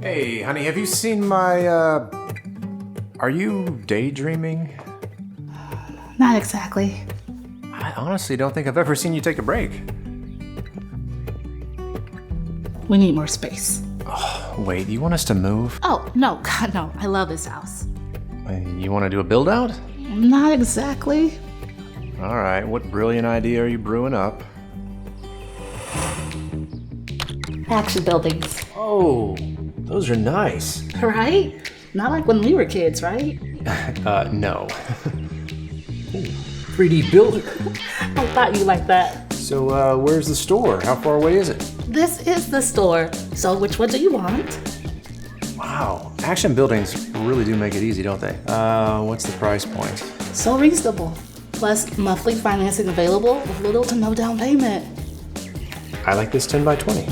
Hey, honey, have you seen my, Are you daydreaming? Not exactly. I honestly don't think I've ever seen you take a break. We need more space. Wait, you want us to move? Oh, no, God, no. I love this house. You want to do a build-out? Not exactly. All right, what brilliant idea are you brewing up? Action buildings. Oh, those are nice. Right? Not like when we were kids, right? No. 3D builder. I thought you liked that. So, where's the store? How far away is it? This is the store. So which one do you want? Wow, action buildings really do make it easy, don't they? What's the price point? So reasonable. Plus monthly financing available with little to no down payment. I like this 10 by 20.